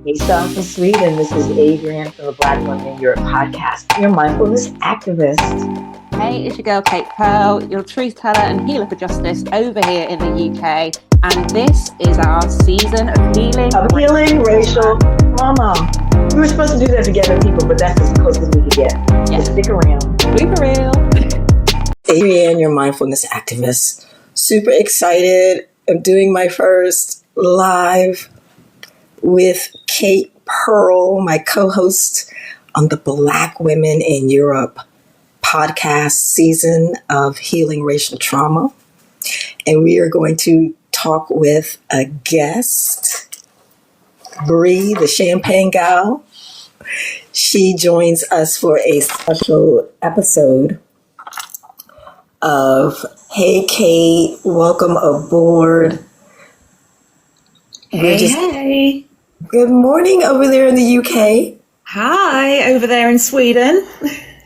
Hey, so I'm from Sweden. This is Adrianne from the Black Women in Europe podcast, your mindfulness activist. Hey, it's your girl Kate Pearl, your truth teller and healer for justice over here in the UK. And this is our season of healing racial trauma. We were supposed to do that together, people, but that's as close as we could get. Yeah. So stick around. We for real. Adrianne, your mindfulness activist. Super excited. I'm doing my first live with Kate Pearl, my co-host on the Black Women in Europe podcast season of healing racial trauma. And we are going to talk with a guest, Bree, the champagne gal. She joins us for a special episode of Hey Kate, welcome aboard. Hey. Good morning over there in the UK. Hi, over there in Sweden.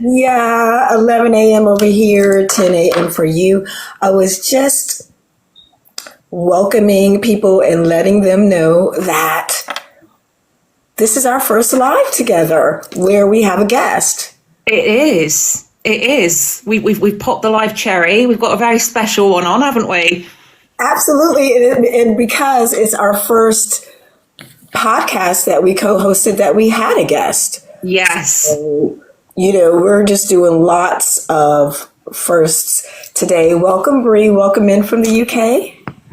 Yeah, 11 a.m. over here, 10 a.m. for you. I was just welcoming people and letting them know that this is our first live together where we have a guest. It is. We've popped the live cherry. We've got a very special one on, haven't we? Absolutely. And because it's our first podcast that we co-hosted that we had a guest. Yes. So, we're just doing lots of firsts today. Welcome, Bree. Welcome in from the UK.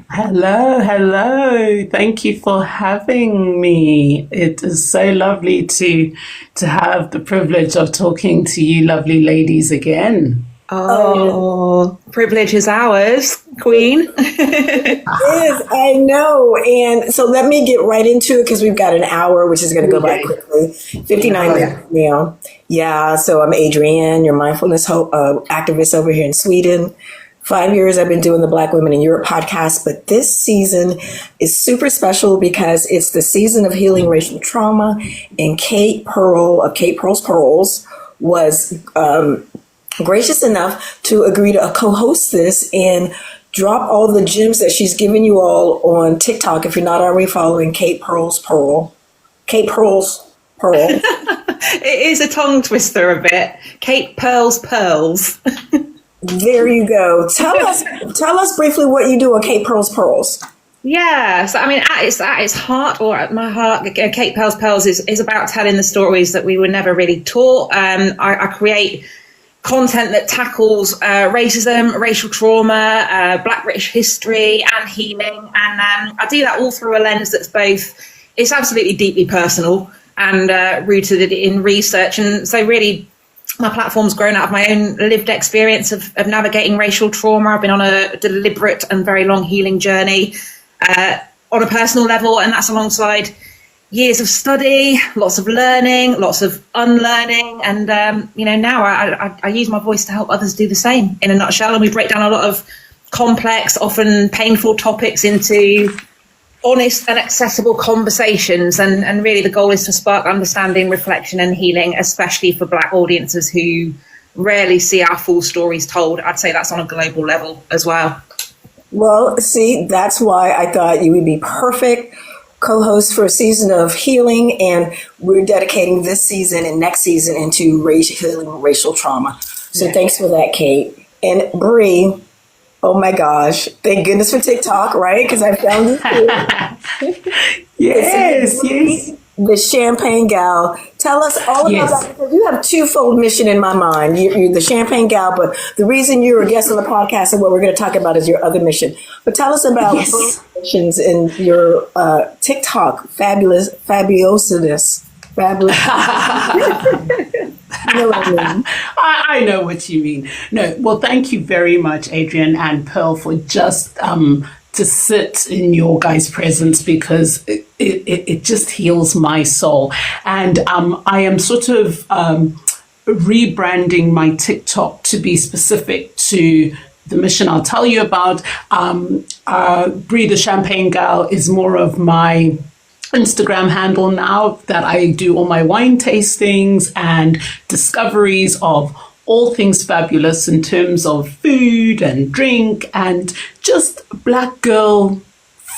Hello. Thank you for having me. It is so lovely to have the privilege of talking to you lovely ladies again. Oh, privilege is ours, Queen. Yes, I know. And so let me get right into it because we've got an hour, which is going to go by quickly. 59 minutes now. Yeah, so I'm Adrianne, your mindfulness activist over here in Sweden. 5 years I've been doing the Black Women in Europe podcast, but this season is super special because it's the season of healing racial trauma, and Kate Pearl of Kate Pearl's Pearls was gracious enough to agree to co-host this and drop all the gems that she's given you all on TikTok. If you're not already following Kate Pearl's Pearl. It is a tongue twister a bit. Kate Pearl's Pearls. There you go. Tell us briefly what you do on Kate Pearl's Pearls. Yeah, so I mean, at its heart, or at my heart, Kate Pearl's Pearls is about telling the stories that we were never really taught. I create content that tackles racism, racial trauma, Black British history and healing. And I do that all through a lens that's both, it's absolutely deeply personal and rooted in research. And so really, my platform's grown out of my own lived experience of navigating racial trauma. I've been on a deliberate and very long healing journey on a personal level, and that's alongside years of study, lots of learning, lots of unlearning, and now I use my voice to help others do the same. In a nutshell, and we break down a lot of complex, often painful topics into honest and accessible conversations, and really the goal is to spark understanding, reflection and healing, especially for Black audiences who rarely see our full stories told. I'd say that's on a global level as well. Well, see, that's why I thought you would be perfect co-host for a season of healing, and we're dedicating this season and next season into healing racial trauma. So Thanks for that, Kate. And Bree, oh my gosh, thank goodness for TikTok, right? Because I found you too. Yes. The champagne gal. Tell us all about that, because you have twofold mission in my mind. You're the champagne gal, but the reason you're a guest on the podcast and what we're going to talk about is your other mission. But tell us about both missions in your TikTok, fabulousness. Fabulous. You know what I mean? I know what you mean. No, well, thank you very much, Adrianne and Pearl, for just to sit in your guys' presence, because it just heals my soul. And I am sort of rebranding my TikTok to be specific to the mission I'll tell you about. Bree the Champagne Gal is more of my Instagram handle now, that I do all my wine tastings and discoveries of all things fabulous in terms of food and drink and just Black girl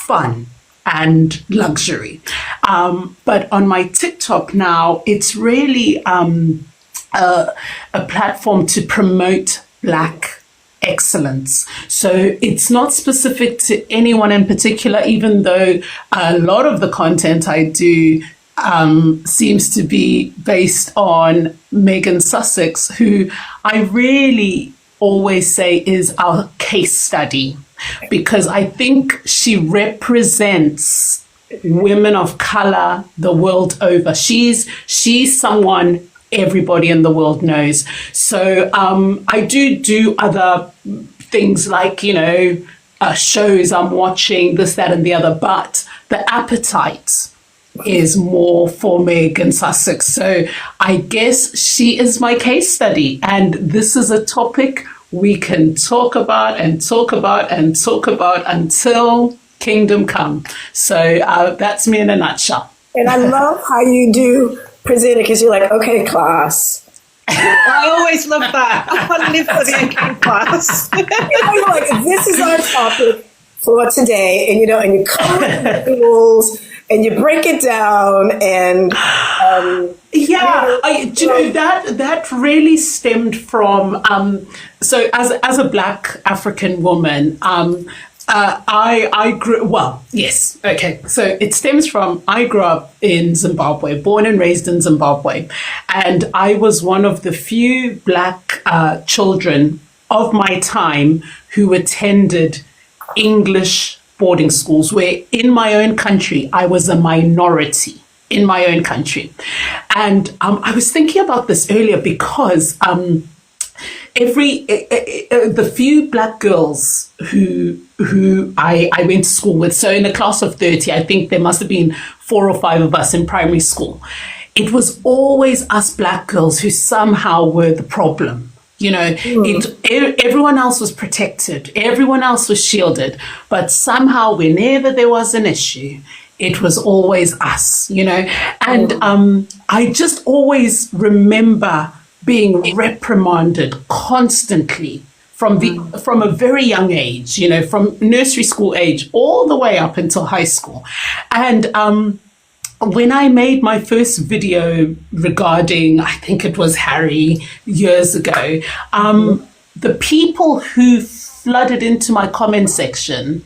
fun and luxury. But on my TikTok now, it's really a platform to promote Black excellence. So it's not specific to anyone in particular, even though a lot of the content I do seems to be based on Megan Sussex, who I really always say is our case study, because I think she represents women of color the world over. She's someone everybody in the world knows. So I do other things like, shows I'm watching, this, that, and the other, but the appetite is more for Megan Sussex. So I guess she is my case study. And this is a topic we can talk about and talk about and talk about until kingdom come. So that's me in a nutshell. And I love how you do present it, because you're like, okay, class. I always love that. I live for the okay class. You're like, this is our topic for today, and and you come with the rules and you break it down, and that really stemmed from so as a Black African woman, I grew, well, yes, okay. So it stems from, I grew up in Zimbabwe, born and raised in Zimbabwe. And I was one of the few Black children of my time who attended English boarding schools, where in my own country, I was a minority in my own country. And I was thinking about this earlier because the few Black girls who I went to school with, so in a class of 30, I think there must have been 4 or 5 of us in primary school. It was always us Black girls who somehow were the problem. Everyone else was protected, everyone else was shielded, but somehow whenever there was an issue, it was always us, and I just always remember being reprimanded constantly from a very young age, from nursery school age all the way up until high school. And when I made my first video regarding, I think it was Harry years ago, the people who flooded into my comment section,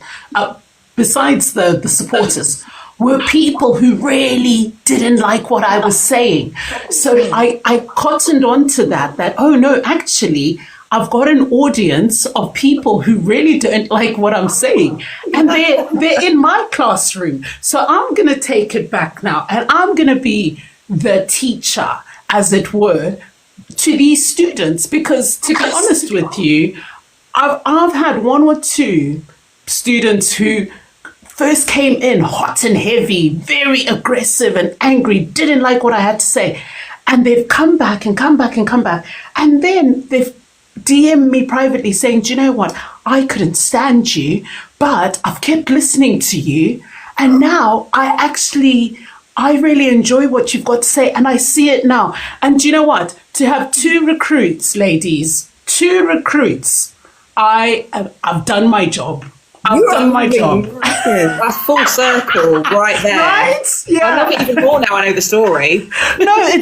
besides the supporters, were people who really didn't like what I was saying. So I cottoned on to that, oh no, actually, I've got an audience of people who really don't like what I'm saying. And they're in my classroom. So I'm going to take it back now. And I'm going to be the teacher, as it were, to these students. Because to be honest with you, I've had 1 or 2 students who first came in hot and heavy, very aggressive and angry, didn't like what I had to say. And they've come back and come back and come back. And then they've DM me privately saying, do you know what? I couldn't stand you, but I've kept listening to you. And now I really enjoy what you've got to say. And I see it now. And do you know what? To have 2 recruits, ladies, 2 recruits, I've done my job. I've done my job. That's full circle right there. Right? Yeah. I love it even more now I know the story. No, I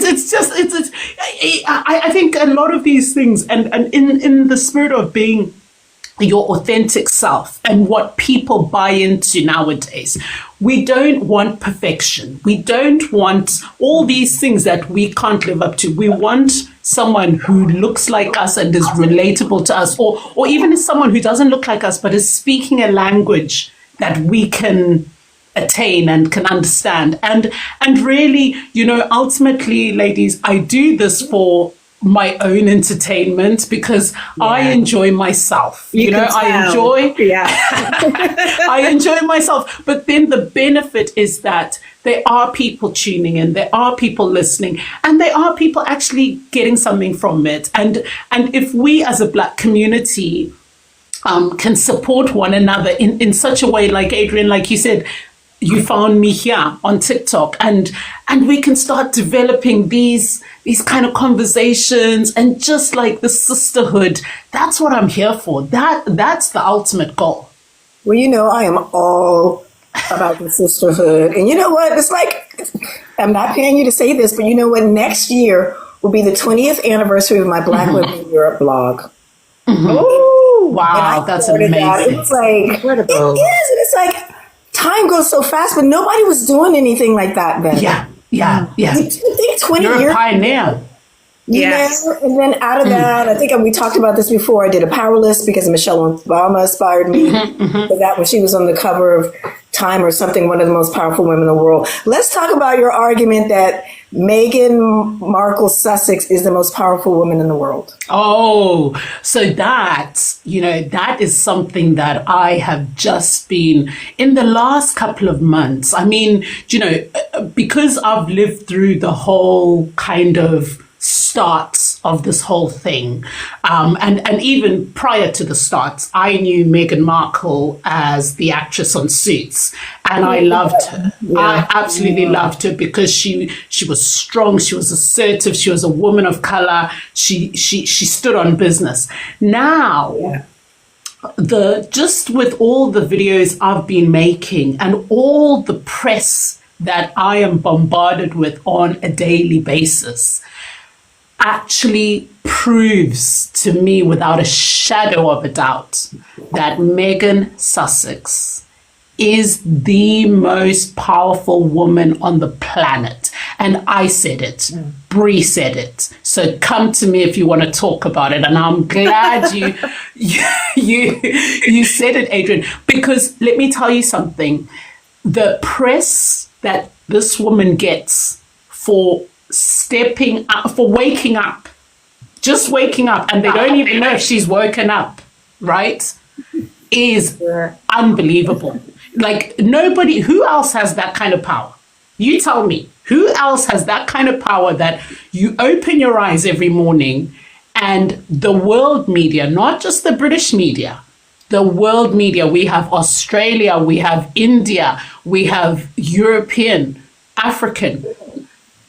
think a lot of these things, and in the spirit of being your authentic self and what people buy into nowadays, we don't want perfection. We don't want all these things that we can't live up to. We want someone who looks like us and is relatable to us, or even is someone who doesn't look like us but is speaking a language that we can attain and can understand. And really, ultimately, ladies, I do this for my own entertainment because I enjoy myself. I enjoy myself. But then the benefit is that there are people tuning in, there are people listening, and there are people actually getting something from it. And if we as a Black community can support one another in such a way, like Adrianne, like you said, you found me here on TikTok, and we can start developing these kind of conversations and just like the sisterhood. That's what I'm here for. That's the ultimate goal. Well, I am all about the sisterhood. And you know what? It's like, I'm not paying you to say this, but you know what? Next year will be the 20th anniversary of my Black Women in Europe blog. Oh, wow, that's amazing. It was like, Incredible. it is. And it's like, time goes so fast, but nobody was doing anything like that then. Yeah. You think 20 You're years a pioneer. Yes. And then out of that, I think we talked about this before. I did a power list because Michelle Obama inspired me for that when she was on the cover of Time or something, one of the most powerful women in the world. Let's talk about your argument that Meghan Markle Sussex is the most powerful woman in the world. Oh, so that is something that I have just been in the last couple of months. I mean, because I've lived through the whole kind of start of this whole thing. And even prior to the start, I knew Meghan Markle as the actress on Suits, and I loved her. Yeah. I absolutely loved her because she was strong, she was assertive, she was a woman of color, she stood on business. Now, just with all the videos I've been making and all the press that I am bombarded with on a daily basis, actually proves to me without a shadow of a doubt that Meghan Sussex is the most powerful woman on the planet. And I said it. Bree said it. So come to me if you want to talk about it. And I'm glad you said it, Adrianne, because let me tell you something. The press that this woman gets for stepping up, for waking up, just waking up, and they don't even know if she's woken up, right, is unbelievable. Like, nobody, who else has that kind of power? You tell me, who else has that kind of power that you open your eyes every morning and the world media, not just the British media, the world media, we have Australia, we have India, we have European, African,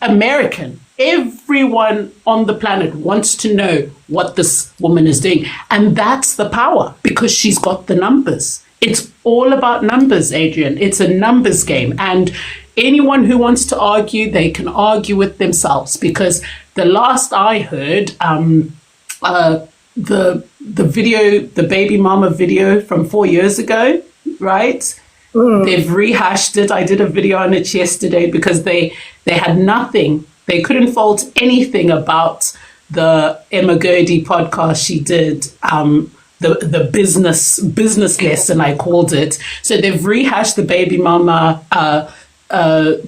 American, everyone on the planet wants to know what this woman is doing. And that's the power, because she's got the numbers. It's all about numbers, Adrianne. It's a numbers game. And anyone who wants to argue, they can argue with themselves, because the last I heard, the video, the baby mama video from 4 years ago, right? They've rehashed it. I did a video on it yesterday because they had nothing. They couldn't fault anything about the Emma Gurdy podcast she did, the business lesson, I called it. So they've rehashed the baby mama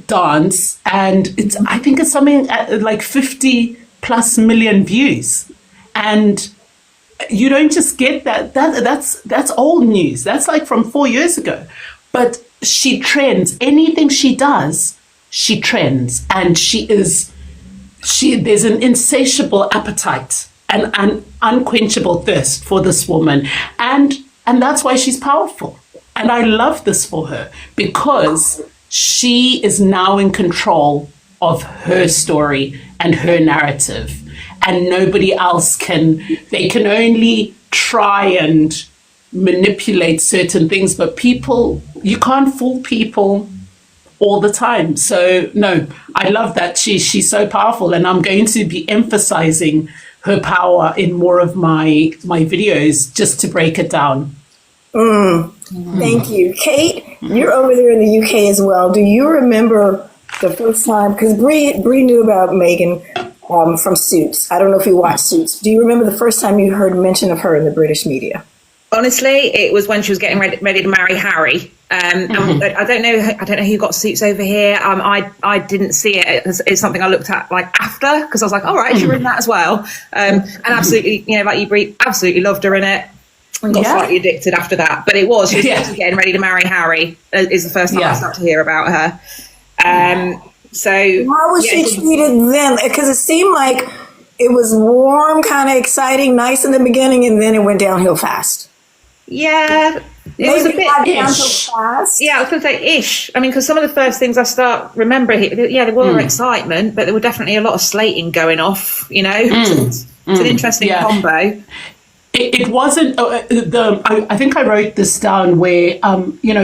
dance, and I think it's something like 50 plus million views. And you don't just get that. That's old news. That's like from 4 years ago. But she trends. Anything she does, she trends. And there's an insatiable appetite and an unquenchable thirst for this woman. And that's why she's powerful. And I love this for her, because she is now in control of her story and her narrative. And nobody else they can only try and manipulate certain things, but you can't fool people all the time. So no, I love that she's so powerful, and I'm going to be emphasizing her power in more of my videos, just to break it down. Thank you. Kate, you're over there in the UK as well. Do you remember the first time, because Bree knew about Meghan from Suits. I don't know if you watched Suits. Do you remember the first time you heard mention of her in the British media? Honestly, it was when she was getting ready to marry Harry. I don't know who got Suits over here. I didn't see it. It's something I looked at like after, because I was like, all right, she's in that as well. And absolutely, like you, Bree, absolutely loved her in it, and got slightly addicted after that. But she was getting ready to marry Harry. Is the first time I started to hear about her. So how was she treated then? Because it seemed like it was warm, kind of exciting, nice in the beginning, and then it went downhill fast. Yeah, it was a bit ish. Fast. Yeah, I was going to say ish. I mean, because some of the first things I start remembering, there were excitement, but there were definitely a lot of slating going off. It's an interesting combo. it wasn't I think I wrote this down where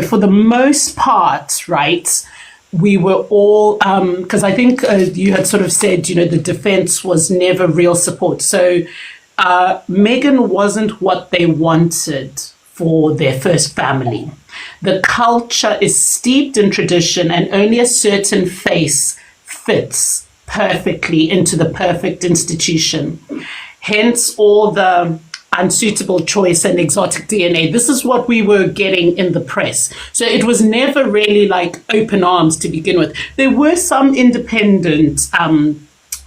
for the most part, right, we were all because I think you had sort of said the defense was never real support. So Meghan wasn't what they wanted for their first family. The culture is steeped in tradition, and only a certain face fits perfectly into the perfect institution. Hence all the unsuitable choice and exotic DNA. This is what we were getting in the press. So it was never really like open arms to begin with. There were some independent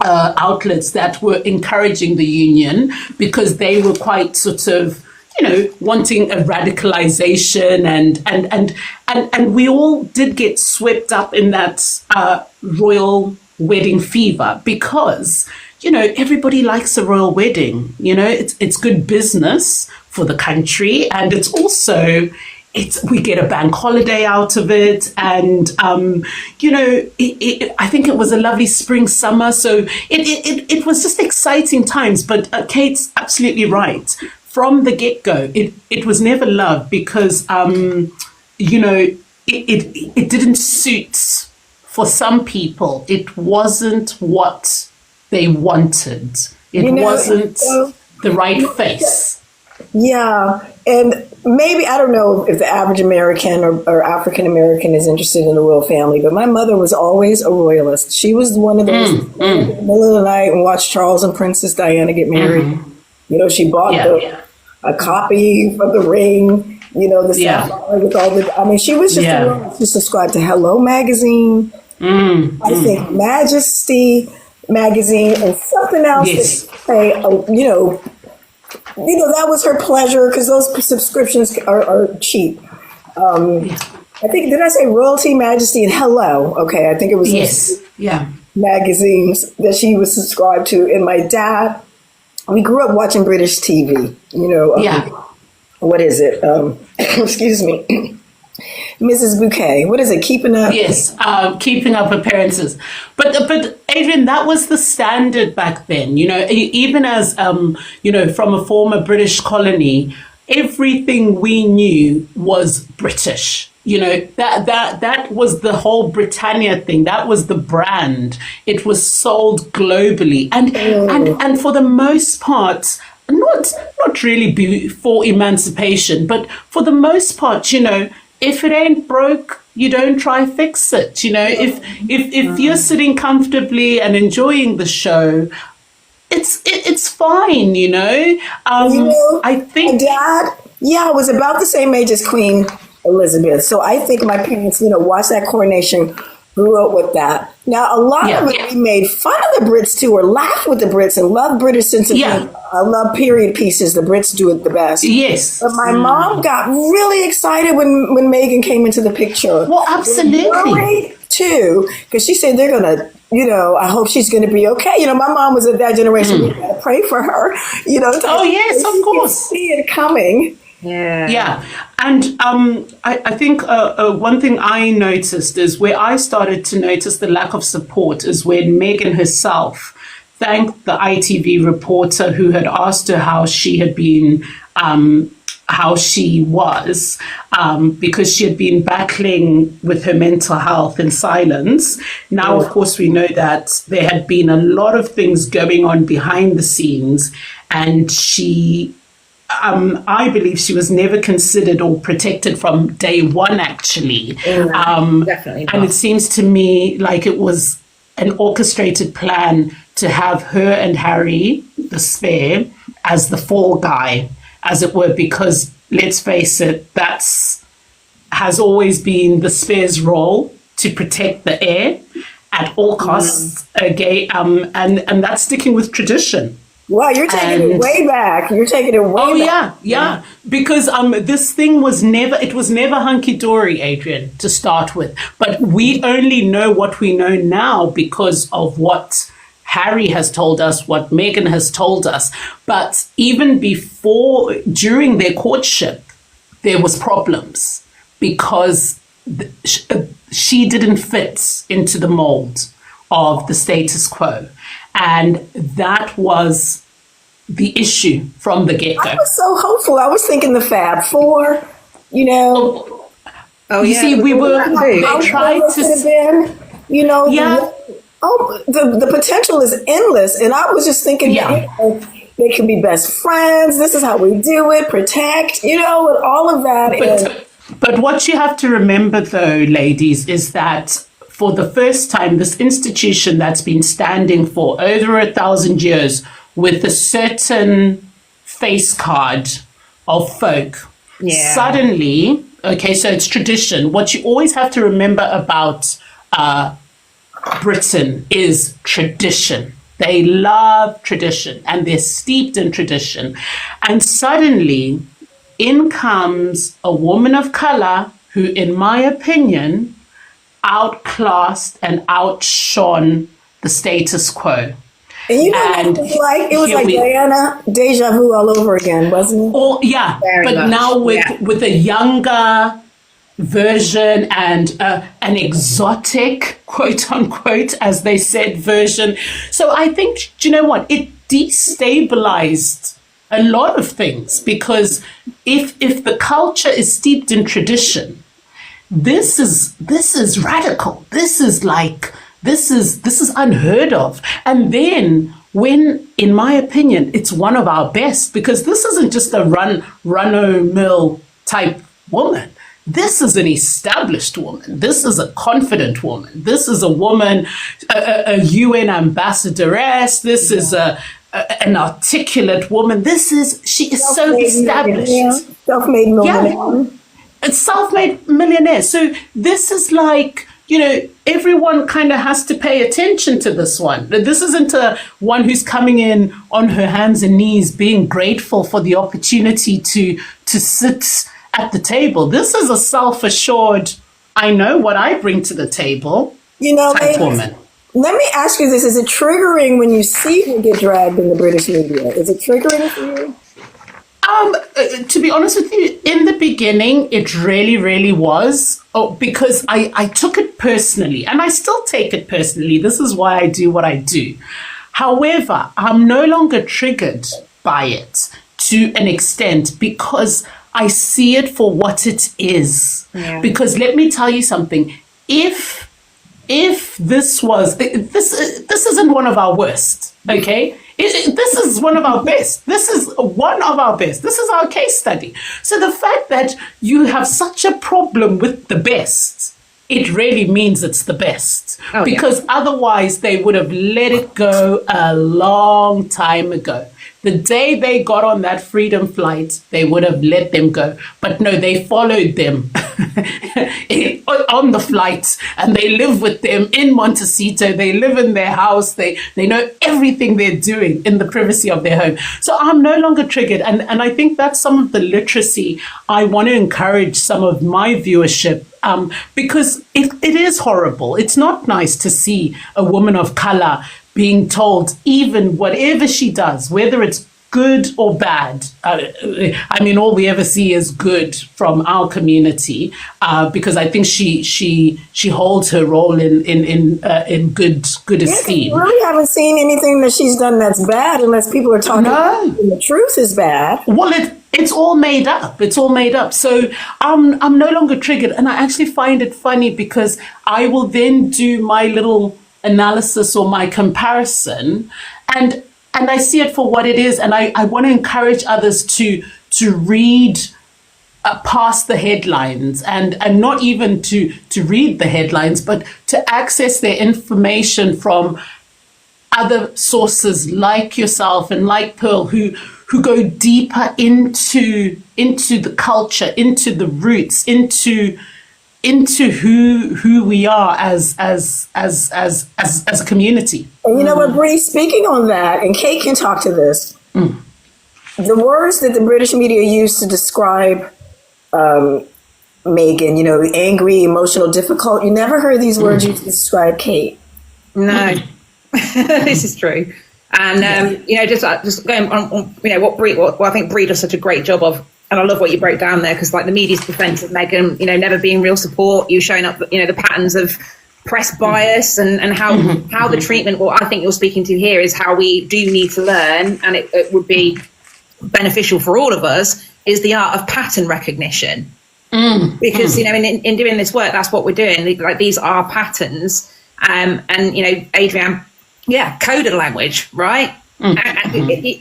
outlets that were encouraging the union because they were quite sort of, wanting a radicalization and we all did get swept up in that royal wedding fever because everybody likes a royal wedding. It's good business for the country, and it's also we get a bank holiday out of it, and I think it was a lovely spring summer, so it was just exciting times. But Kate's absolutely right. From the get-go, it was never love because it didn't suit for some people. It wasn't what they wanted. It wasn't the right face. Yeah. And maybe, I don't know if the average American or African American is interested in the royal family, but my mother was always a royalist. She was one of those in the middle of the night and watched Charles and Princess Diana get married. She bought a copy of the ring, the sapphire with all the, she was just a woman who subscribed to Hello magazine, I think Majesty magazine, and something else that was her pleasure because those subscriptions are cheap. I think, did I say Royalty, Majesty, and Hello? Okay, I think it was magazines that she was subscribed to. And my dad, we grew up watching British TV, what is it? Excuse me. Mrs. Bouquet. What is it? Keeping Up? Yes, Keeping Up Appearances. But Adrian, that was the standard back then. Even as from a former British colony, everything we knew was British. That was the whole Britannia thing. That was the brand. It was sold globally, and for the most part, not really before emancipation, but for the most part, if it ain't broke, you don't try fix it. If you're sitting comfortably and enjoying the show, it's fine. I think my dad, was about the same age as Queen Elizabeth. So I think my parents, watched that coronation, grew up with that. Now, a lot of it, we made fun of the Brits too, or laughed with the Brits and loved British sense of humor. I love period pieces. The Brits do it the best. Yes. But my mom got really excited when Meghan came into the picture. Well, absolutely. Too, because she said they're going to, I hope she's going to be okay. My mom was of that generation. We got to pray for her. Oh, yes, of course. See it coming. Yeah. And I think one thing I noticed is where I started to notice the lack of support is when Meghan herself thanked the ITV reporter who had asked her how she had been, how she was, because she had been battling with her mental health in silence. Now, of course, we know that there had been a lot of things going on behind the scenes, and she... I believe she was never considered or protected from day one, actually. Definitely not. And it seems to me like it was an orchestrated plan to have her and Harry, the spare, as the fall guy, as it were, because let's face it, has always been the spare's role to protect the heir at all costs. And that's sticking with tradition. Wow, you're taking it way back. You're taking it way back. Yeah. Because this thing was never hunky-dory, Adrian, to start with. But we only know what we know now because of what Harry has told us, what Meghan has told us. But even during their courtship, there was problems because she didn't fit into the mold of the status quo. And that was the issue from the get-go. I was so hopeful. I was thinking the Fab Four, you know. You see, we were, they tried to, been, you know, yeah. the potential is endless. And I was just thinking, Yeah. you know, they can be best friends. This is how we do it, protect, you know, and all of that. But what you have to remember, though, ladies, is that for the first time, this institution that's been standing for over 1,000 years with a certain face card of folk, suddenly, okay, so it's tradition. What you always have to remember about Britain is tradition. They love tradition and they're steeped in tradition. And suddenly, in comes a woman of color who, in my opinion, outclassed and outshone the status quo. And you know, it was like Diana, deja vu all over again, wasn't it? Oh, yeah, very but much. Now with a younger version and an exotic, quote unquote, as they said, version. So I think, do you know what? It destabilized a lot of things, because if the culture is steeped in tradition, this is radical. This is unheard of. And then when, in my opinion, it's one of our best, because this isn't just a run-o'-mill type woman. This is an established woman. This is a confident woman. This is a woman, a UN ambassadoress. This is an articulate woman. She is so established. Self-made millionaire. It's self-made millionaire. So this is like, you know, everyone kind of has to pay attention to this one. This isn't a one who's coming in on her hands and knees being grateful for the opportunity to sit at the table. This is a self-assured, I know what I bring to the table, you know, type woman. Let me ask you this. Is it triggering when you see her get dragged in the British media? Is it triggering for you? To be honest with you, in the beginning, it really, really was. Because I took it personally, and I still take it personally. This is why I do what I do. However, I'm no longer triggered by it to an extent, because I see it for what it is. Yeah. Because let me tell you something. If this isn't one of our worst, okay? This is one of our best. This is one of our best. This is our case study. So the fact that you have such a problem with the best, it really means it's the best. Because otherwise they would have let it go a long time ago. The day they got on that freedom flight, they would have let them go. But no, they followed them on the flight, and they live with them in Montecito. They live in their house. They know everything they're doing in the privacy of their home. So I'm no longer triggered. And I think that's some of the literacy I want to encourage some of my viewership, because it is horrible. It's not nice to see a woman of color being told, even whatever she does, whether it's good or bad. I mean, all we ever see is good from our community, because I think she holds her role in good esteem. We really haven't seen anything that she's done that's bad, unless people are talking about the truth is bad. Well, it's all made up. It's all made up. So I'm no longer triggered, and I actually find it funny, because I will then do my little analysis or my comparison, and I see it for what it is, and I want to encourage others to read past the headlines, and not even to read the headlines, but to access their information from other sources like yourself and like Pearl, who go deeper into the culture, into the roots, into who we are as a community. And you know what, Bree, speaking on that, and Kate can talk to this, the words that the British media use to describe Meghan, you know, angry, emotional, difficult, you never heard these words used to describe Kate. No, this is true. And, you know, just going on, you know, what I think Bree does such a great job of. And I love what you broke down there, because like the media's defense of Meghan, you know, never being real support, you showing up, you know, the patterns of press bias and how the treatment, what I think you're speaking to here is how we do need to learn, and it would be beneficial for all of us, is the art of pattern recognition. Because, you know, in doing this work, that's what we're doing. Like, these are patterns. And, you know, Adrianne, coded language, right?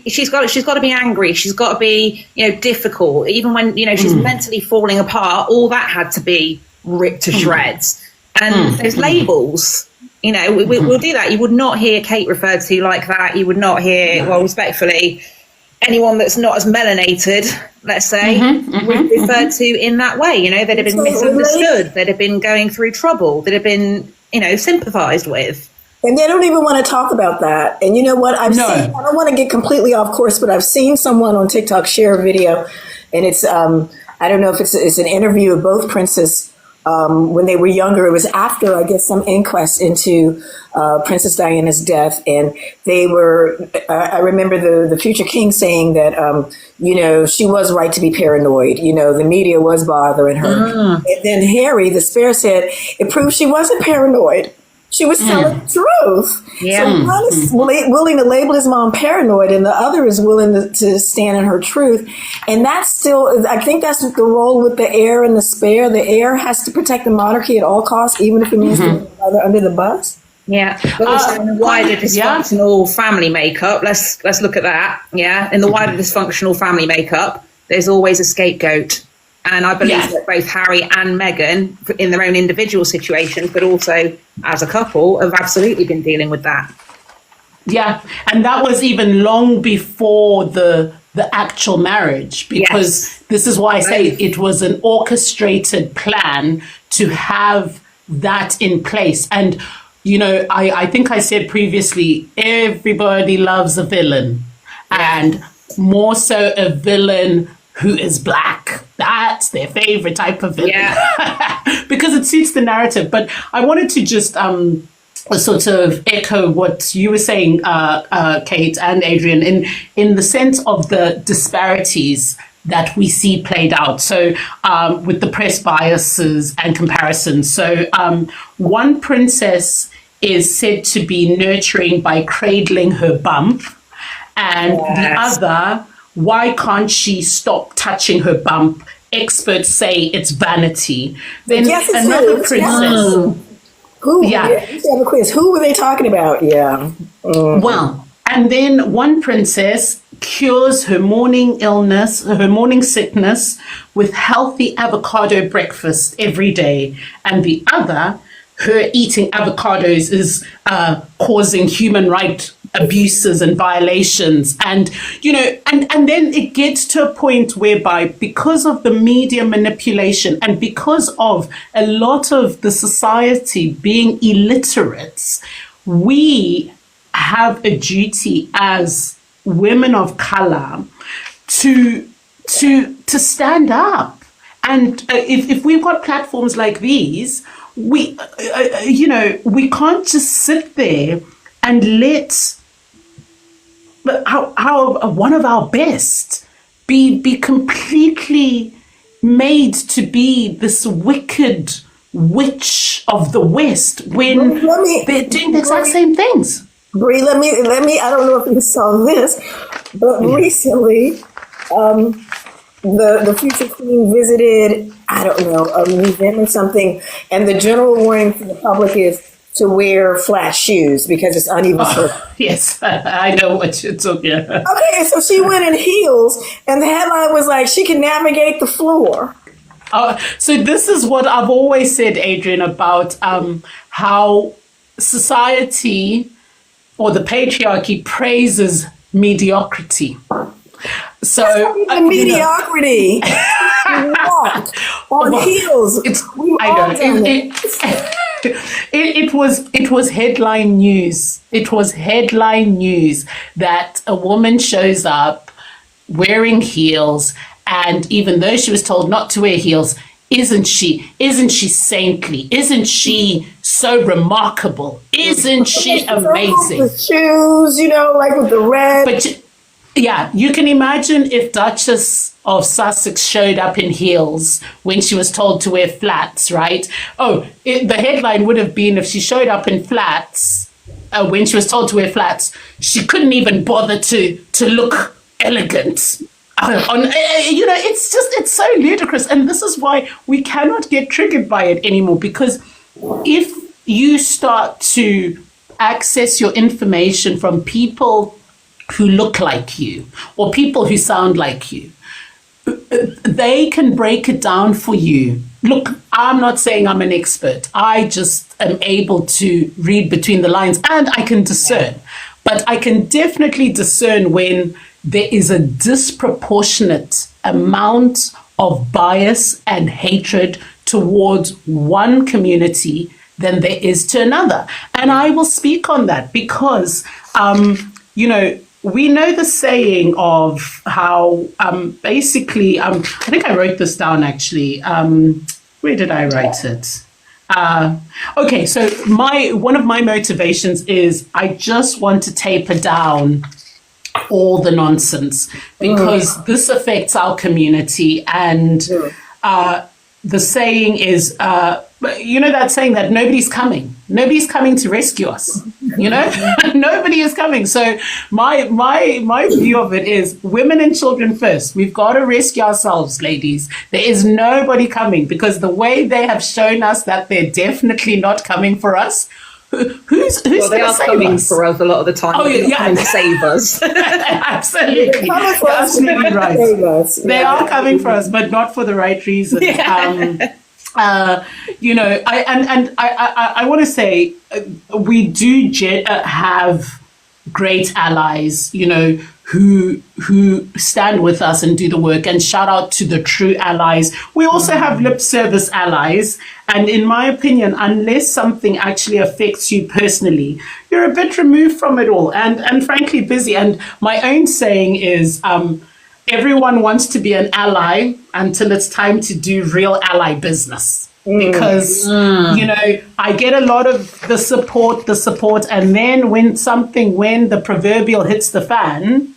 She's got to be angry. She's got to be, you know, difficult. Even when, you know, she's mentally falling apart, all that had to be ripped to shreds. And those labels, you know, we'll do that. You would not hear Kate referred to like that. You would not hear, well, respectfully, anyone that's not as melanated, let's say, referred to in that way. You know, they'd have been misunderstood. They'd have been going through trouble. They'd have been, you know, sympathized with. And they don't even want to talk about that. And you know what? I've seen, I don't want to get completely off course, but I've seen someone on TikTok share a video, and it's, I don't know if it's an interview of both Princess when they were younger. It was after, I guess, some inquest into Princess Diana's death. And they were, I remember the future king saying that, you know, she was right to be paranoid. You know, the media was bothering her. And then Harry, the spare, said it proved she wasn't paranoid. She was telling the truth. So one is willing to label his mom paranoid, and the other is willing to stand in her truth. And that's still, I think that's the role with the heir and the spare. The heir has to protect the monarchy at all costs, even if it means to put the under the bus. Yeah, but also in the wider dysfunctional family makeup, let's look at that. Yeah, in the wider dysfunctional family makeup, there's always a scapegoat. And I believe that both Harry and Meghan, in their own individual situations, but also as a couple, have absolutely been dealing with that. Yeah, and that was even long before the actual marriage, because this is why I say it was an orchestrated plan to have that in place. And, you know, I think I said previously, everybody loves a villain, and more so a villain who is black. That's their favorite type of villain, because it suits the narrative. But I wanted to just sort of echo what you were saying, Kate and Adrianne, in the sense of the disparities that we see played out. So with the press biases and comparisons. So one princess is said to be nurturing by cradling her bump, and the other, why can't she stop touching her bump? Experts say it's vanity. Then another princess. Who? Yeah. Let's have a quiz. Who were they talking about? Yeah. Well, and then one princess cures her morning illness, her morning sickness, with healthy avocado breakfast every day, and the other, her eating avocados is causing human rights abuses and violations. And, you know, and then it gets to a point whereby, because of the media manipulation and because of a lot of the society being illiterates, we have a duty as women of color to stand up. And if we've got platforms like these, we you know, we can't just sit there and let how one of our best be completely made to be this wicked witch of the West when they're doing the exact same things. Bree, let me. I don't know if you saw this, but recently, the future queen visited, I don't know, a museum or something, and the general warning for the public is to wear flat shoes because it's uneven surface. Yes, I know what you're talking about. Okay, so she went in heels, and the headline was like, she can navigate the floor. So this is what I've always said, Adrianne, about how society or the patriarchy praises mediocrity. So mediocrity. Walk on heels. It was headline news. It was headline news that a woman shows up wearing heels, and even though she was told not to wear heels, isn't she saintly? Isn't she so remarkable? Isn't she amazing? The shoes, you know, like with the red. But yeah, you can imagine if Duchess of Sussex showed up in heels when she was told to wear flats, right? The headline would have been if she showed up in flats when she was told to wear flats, she couldn't even bother to look elegant. It's so ludicrous. And this is why we cannot get triggered by it anymore, because if you start to access your information from people who look like you or people who sound like you, they can break it down for you. Look, I'm not saying I'm an expert. I just am able to read between the lines and I can discern. But I can definitely discern when there is a disproportionate amount of bias and hatred towards one community than there is to another. And I will speak on that because, we know the saying of how basically, I think I wrote this down actually. Where did I write it? Okay, so one of my motivations is I just want to taper down all the nonsense because this affects our community. And the saying is, that saying that nobody's coming to rescue us, nobody is coming. So my view of it is women and children first. We've got to rescue ourselves, ladies. There is nobody coming because the way they have shown us that they're definitely not coming for us. Who's they are coming for us a lot of the time. Coming to save us. Absolutely, absolutely right. They are coming for us, but not for the right reasons. Yeah. I want to say we do have great allies, who stand with us and do the work, and shout out to the true allies. We also have lip service allies. And in my opinion, unless something actually affects you personally, you're a bit removed from it all and frankly busy. And my own saying is, everyone wants to be an ally until it's time to do real ally business. Because, I get a lot of the support, and then when the proverbial hits the fan,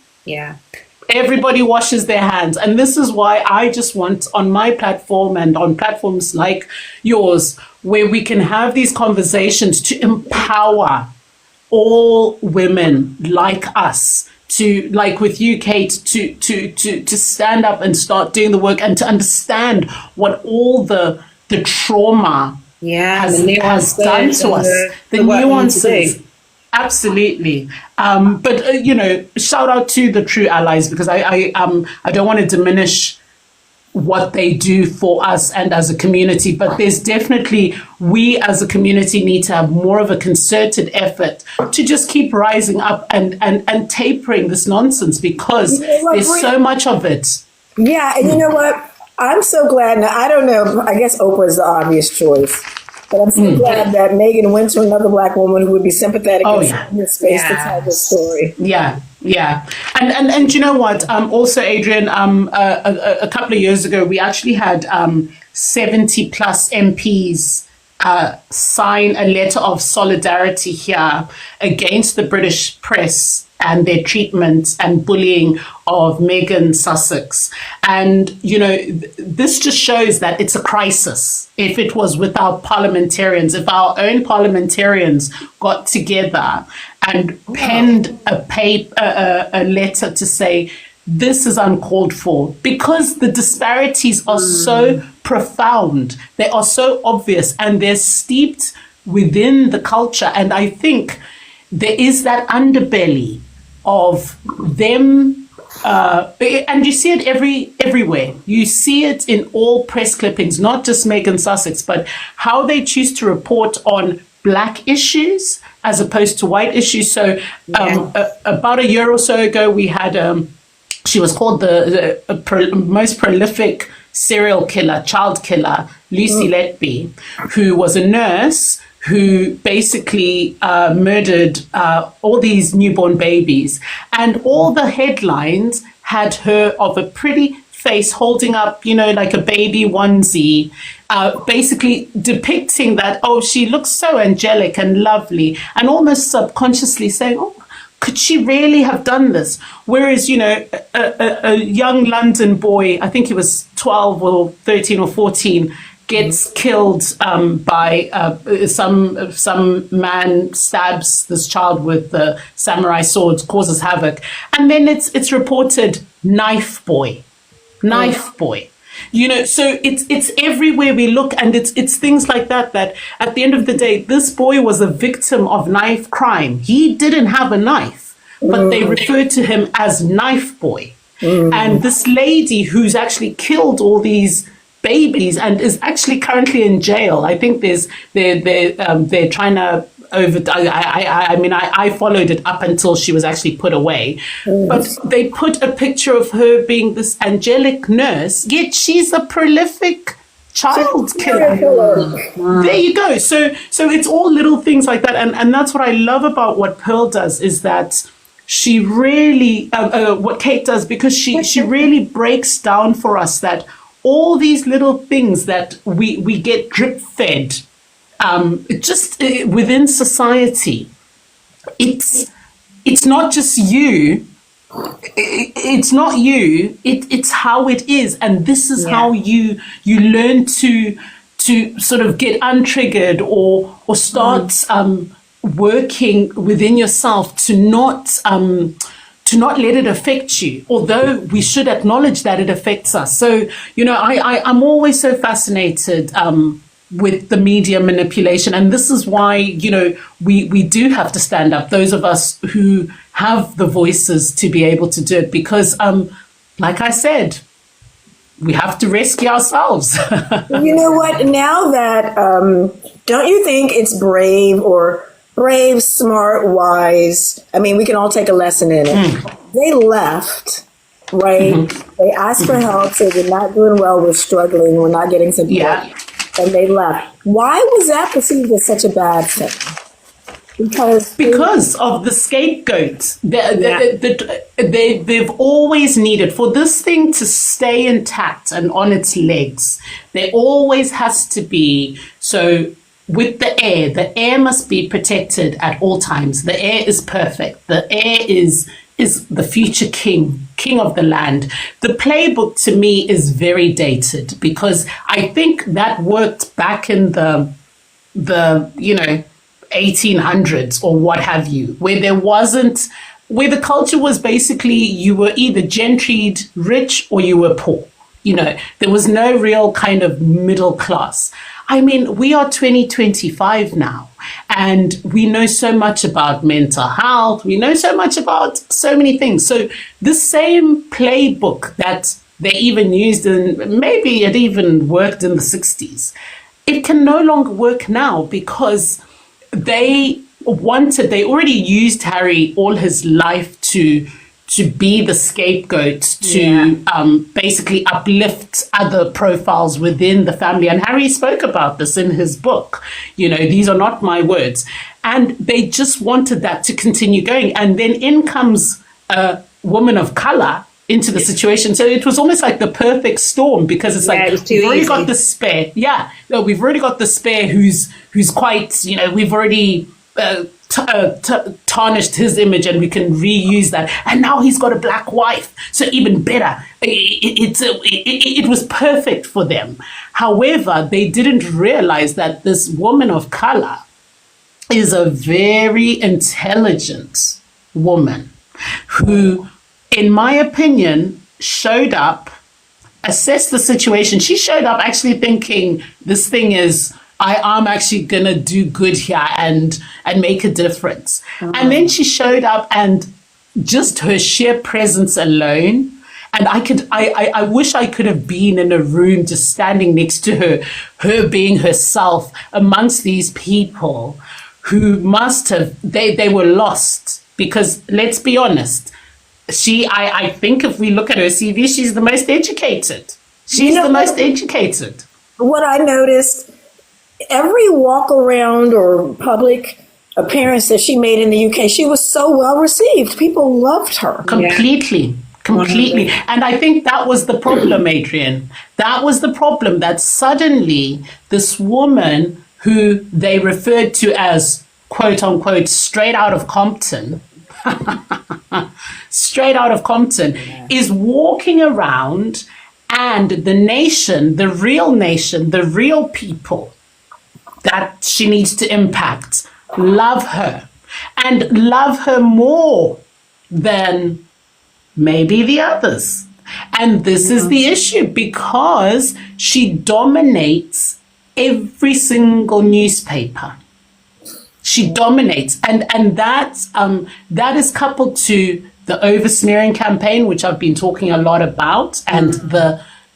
everybody washes their hands. And this is why I just want on my platform and on platforms like yours, where we can have these conversations to empower all women like us, to, like with you, Kate, to stand up and start doing the work and to understand what all the trauma has done to us. The nuances. Absolutely. But shout out to the true allies, because I don't want to diminish what they do for us and as a community, but there's definitely, we as a community need to have more of a concerted effort to just keep rising up and tapering this nonsense, because there's so much of it. Yeah, and you know what? I'm so glad. Now, I don't know. I guess Oprah is the obvious choice. But I'm so glad that Meghan went to another Black woman who would be sympathetic in this space to tell the story. Yeah. And you know what? Also, Adrianne, a couple of years ago, we actually had 70 plus MPs sign a letter of solidarity here against the British press and their treatment and bullying of Meghan Sussex. And, this just shows that it's a crisis. If it was with our parliamentarians, if our own parliamentarians got together and penned a letter to say, this is uncalled for, because the disparities are so profound, they are so obvious, and they're steeped within the culture. And I think there is that underbelly of them, and you see it everywhere. You see it in all press clippings, not just Meghan Sussex, but how they choose to report on Black issues as opposed to white issues. So about a year or so ago, we had, she was called the most prolific serial killer, child killer, Lucy Letby, who was a nurse who basically murdered all these newborn babies. And all the headlines had her of a pretty face holding up, like a baby onesie, basically depicting that, she looks so angelic and lovely, and almost subconsciously saying, could she really have done this? Whereas, a young London boy, I think he was 12 or 13 or 14, gets killed by some man stabs this child with the samurai swords, causes havoc, and then it's reported knife boy. So it's everywhere we look, and it's things like that at the end of the day, this boy was a victim of knife crime. He didn't have a knife, but they referred to him as knife boy. And this lady who's actually killed all these babies and is actually currently in jail. I think they're trying to I followed it up until she was actually put away. But they put a picture of her being this angelic nurse, yet she's a prolific child killer. There you go. So it's all little things like that. And that's what I love about what Pearl does, is that she really, what Kate does, because she really breaks down for us that all these little things that we get drip fed just within society, it's not just you. It's not you. It's how it is, and this is how you learn to sort of get untriggered or start working within yourself to not let it affect you, although we should acknowledge that it affects us. So, I'm always so fascinated with the media manipulation. And this is why, we do have to stand up, those of us who have the voices to be able to do it, because, like I said, we have to rescue ourselves. You know what? Now that, don't you think it's brave, smart, wise? I mean, we can all take a lesson in it. They left, right? They asked for help, said, we're not doing well, we're struggling, we're not getting support. Yeah. And they left. Why was that perceived as such a bad thing? Because of the scapegoat. They've always needed, for this thing to stay intact and on its legs, there always has to be, so with the air must be protected at all times. The air is perfect. The air is the future king of the land. The playbook to me is very dated, because I think that worked back in the 1800s or what have you, where the culture was basically you were either gentried rich or you were poor. There was no real kind of middle class. I mean, we are 2025 now, and we know so much about mental health. We know so much about so many things. So the same playbook that they even used maybe it even worked in the 60s, it can no longer work now, because they already used Harry all his life to be the scapegoat, to basically uplift other profiles within the family. And Harry spoke about this in his book. These are not my words. And they just wanted that to continue going. And then in comes a woman of color into the situation. So it was almost like the perfect storm, because it's like, we've already got the spare. Yeah, no, we've already got the spare who's quite, we've already tarnished his image, and we can reuse that. And now he's got a black wife, so even better. It was perfect for them. However, they didn't realize that this woman of color is a very intelligent woman who, in my opinion, showed up, assessed the situation. She showed up actually thinking, this thing is, I'm actually going to do good here and make a difference. And then she showed up, and just her sheer presence alone, and I wish I could have been in a room just standing next to her being herself amongst these people who must have, they were lost, because let's be honest, I think if we look at her CV, she's the most educated. She's the most educated. What I noticed, every walk around or public appearance that she made in the UK, she was so well received. People loved her. Completely. And I think that was the problem, Adrianne. That was the problem, that suddenly this woman who they referred to as, quote unquote, straight out of Compton, straight out of Compton, is walking around, and the nation, the real people that she needs to impact, love her and love her more than maybe the others. And this is the issue, because she dominates every single newspaper. She dominates, and that is coupled to the over-smearing campaign, which I've been talking a lot about, and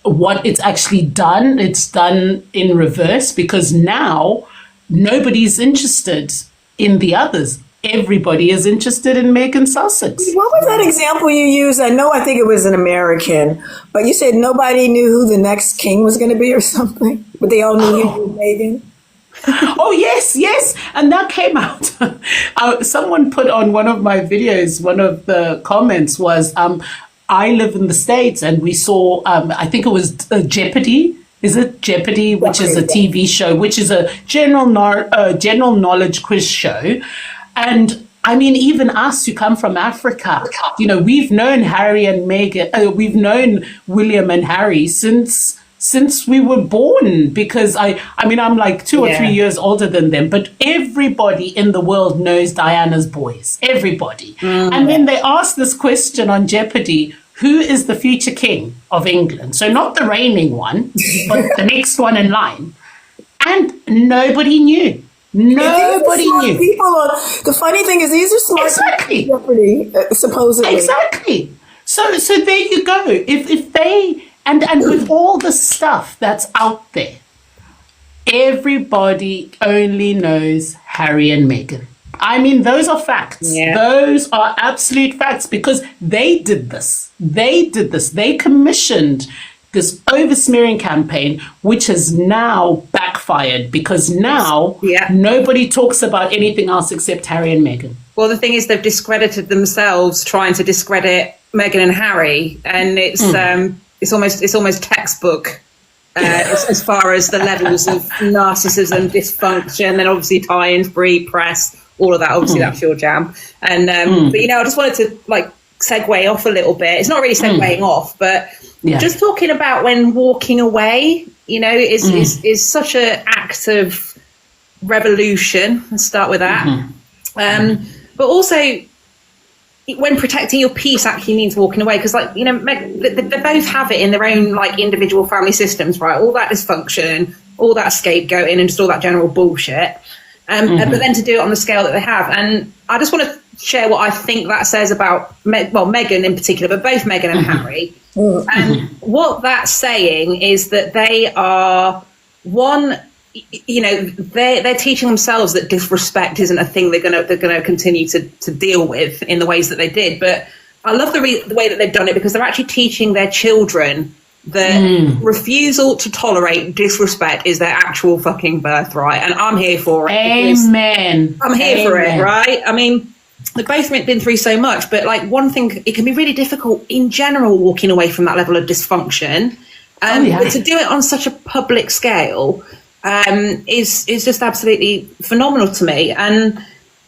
what it's actually done. It's done in reverse, because now nobody's interested in the others. Everybody is interested in Meghan Sussex. What was that example you used? I think it was an American, but you said nobody knew who the next king was going to be or something, but they all knew you were Meghan. Oh, yes. And that came out. Someone put on one of my videos, one of the comments was, I live in the States, and we saw, I think it was Jeopardy. Is it Jeopardy, which is a TV show, which is a general knowledge quiz show. And I mean, even us who come from Africa, we've known Harry and Meghan, we've known William and Harry since we were born, because I'm like 2 or 3 years older than them, but everybody in the world knows Diana's boys, everybody. And then they asked this question on Jeopardy: who is the future king of England? So not the reigning one, but the next one in line. And nobody knew. Nobody knew. The funny thing is, these are smart people on Jeopardy, supposedly. Exactly. So there you go. If they and with all the stuff that's out there, everybody only knows Harry and Meghan. I mean, those are facts. Yeah. Those are absolute facts, because they did this. They commissioned this over-smearing campaign, which has now backfired, because now nobody talks about anything else except Harry and Meghan. Well, the thing is, they've discredited themselves trying to discredit Meghan and Harry, and it's almost textbook as far as the levels of narcissism, dysfunction, then obviously tie-ins, Bree, press, all of that. Obviously, that's your jam. And but I just wanted to segue off a little bit. It's not really segueing off, but just talking about when walking away, is such an act of revolution. Let's start with that. But also, when protecting your peace actually means walking away, because they both have it in their own individual family systems, right? All that dysfunction, all that scapegoating, and just all that general bullshit. But then to do it on the scale that they have, and I just want to share what I think that says about Meghan in particular, but both Meghan and Harry. And what that's saying is that they are they're teaching themselves that disrespect isn't a thing they're going to continue to deal with in the ways that they did. But I love the way that they've done it, because they're actually teaching their children that refusal to tolerate disrespect is their actual fucking birthright, and I'm here for it. Amen. I'm here for it, right? I mean, they've both been through so much, but one thing, it can be really difficult in general walking away from that level of dysfunction. But to do it on such a public scale is just absolutely phenomenal to me. And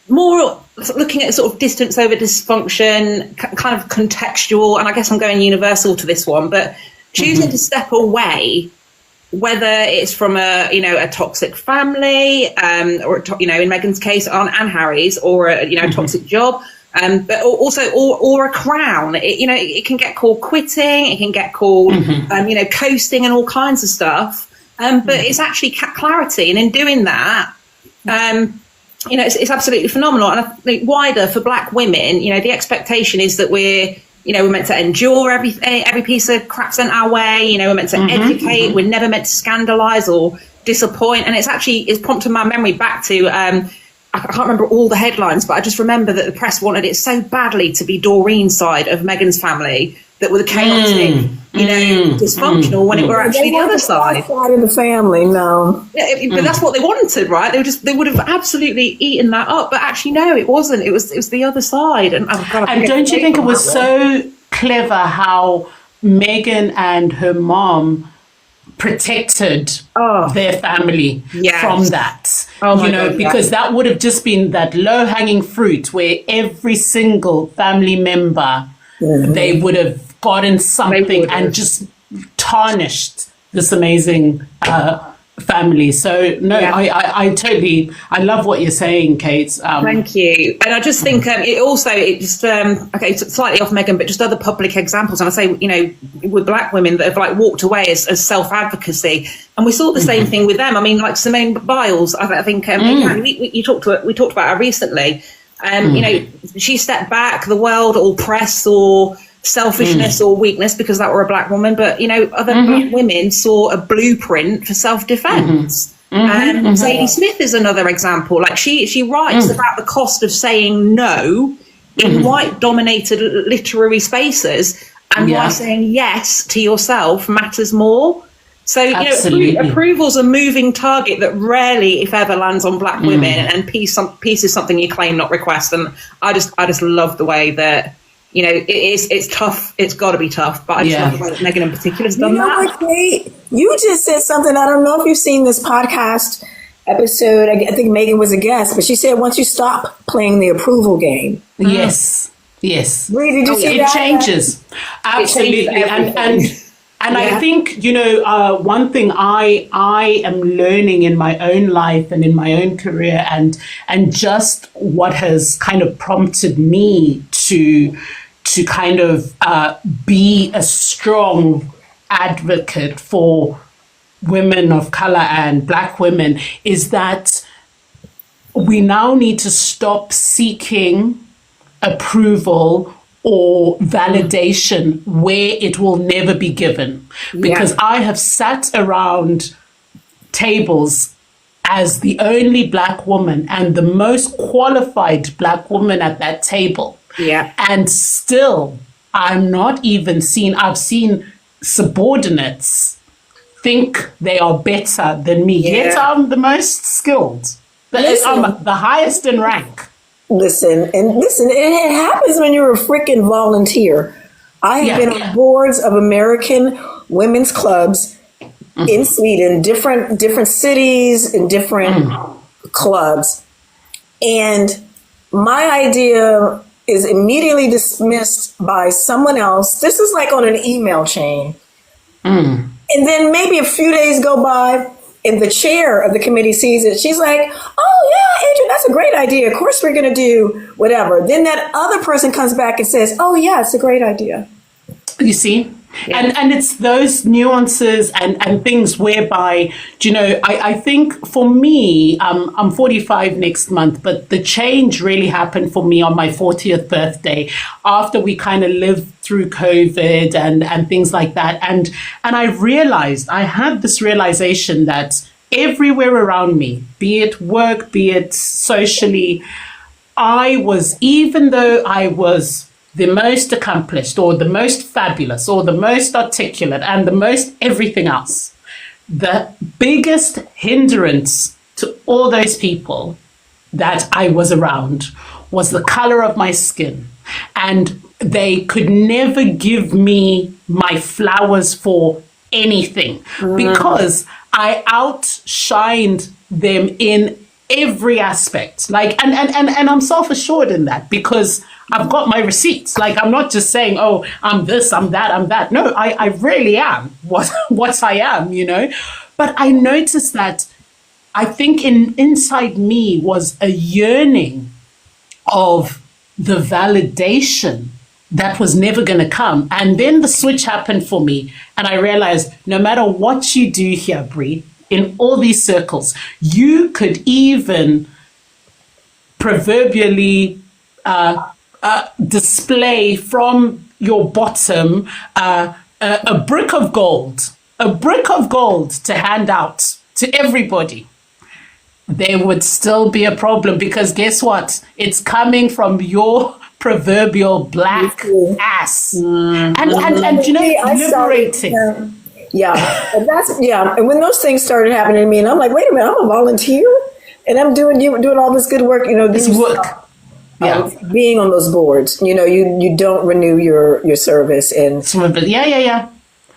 more looking at sort of distance over dysfunction, kind of contextual, and I guess I'm going universal to this one, but choosing to step away, whether it's from a toxic family, or in Meghan's case, and Harry's, or a toxic job, but also or a crown. It can get called quitting, it can get called coasting, and all kinds of stuff. But it's actually clarity, and in doing that, it's absolutely phenomenal. And I think wider for Black women, the expectation is that we're meant to endure every piece of crap sent our way. We're meant to educate. We're never meant to scandalise or disappoint. And it's prompted my memory back to, I can't remember all the headlines, but I just remember that the press wanted it so badly to be Doreen's side of Meghan's family that were the chaotic, dysfunctional, when it were actually the other side. Side of the family, no. Yeah, but that's what they wanted, right? They would have absolutely eaten that up, but actually, no, it wasn't. It was the other side. And don't you think it was so clever how Meghan and her mom protected their family Yes. from that. Oh my God, because that would have just been that low-hanging fruit where every single family member, they would have gotten something and just tarnished this amazing family. So no, I totally, I love what you're saying, Kate. Thank you. And I just think okay, slightly off Meghan, but just other public examples. And I say, with black women that have like walked away as self-advocacy, and we saw the same thing with them. I mean, like Simone Biles, I think we talked about her recently. She stepped back. The world or press or selfishness or weakness because that were a black woman, but other black women saw a blueprint for self-defense. Zadie Smith is another example. Like she writes about the cost of saying no in white dominated literary spaces and why saying yes to yourself matters more. So approval's a moving target that rarely, if ever, lands on black women, and peace is something you claim, not request. And I just love the way that it's tough. It's got to be tough. But I just love the way that Meghan in particular has done that. What, Kate? You just said something. I don't know if you've seen this podcast episode. I think Meghan was a guest, but she said once you stop playing the approval game. Yes. Bree, did you see that? It changes. Absolutely. And I think, one thing I am learning in my own life and in my own career and just what has kind of prompted me to kind of be a strong advocate for women of color and black women is that we now need to stop seeking approval or validation where it will never be given. Because I have sat around tables as the only black woman and the most qualified black woman at that table. Yeah. And still, I'm not even seen. I've seen subordinates think they are better than me. Yet I'm the most skilled. I'm the highest in rank. Listen, it happens when you're a freaking volunteer. I have been on boards of American women's clubs in Sweden, different cities and different clubs. And my idea is immediately dismissed by someone else. This is like on an email chain. And then maybe a few days go by and the chair of the committee sees it. She's like, oh yeah, Adrianne, that's a great idea. Of course we're going to do whatever. Then that other person comes back and says, oh yeah, it's a great idea. You see? Yeah. And it's those nuances and things whereby, I think for me, I'm 45 next month, but the change really happened for me on my 40th birthday after we kind of lived through COVID and things like that. And I had this realization that everywhere around me, be it work, be it socially, even though I was the most accomplished or the most fabulous or the most articulate and the most everything else, the biggest hindrance to all those people that I was around was the color of my skin. And they could never give me my flowers for anything because I outshined them in every aspect. Like, and I'm self-assured in that because I've got my receipts. Like, I'm not just saying, oh, I'm this, I'm that, I'm that. No, I really am what I am, But I noticed that I think inside me was a yearning of the validation that was never going to come. And then the switch happened for me. And I realized no matter what you do here, Bree, in all these circles, you could even proverbially display from your bottom a brick of gold to hand out to everybody. There would still be a problem because guess what? It's coming from your proverbial black ass. And liberating. And when those things started happening to me, and I'm like, wait a minute, I'm a volunteer, and I'm doing all this good work. This work. Being on those boards, you don't renew your service, and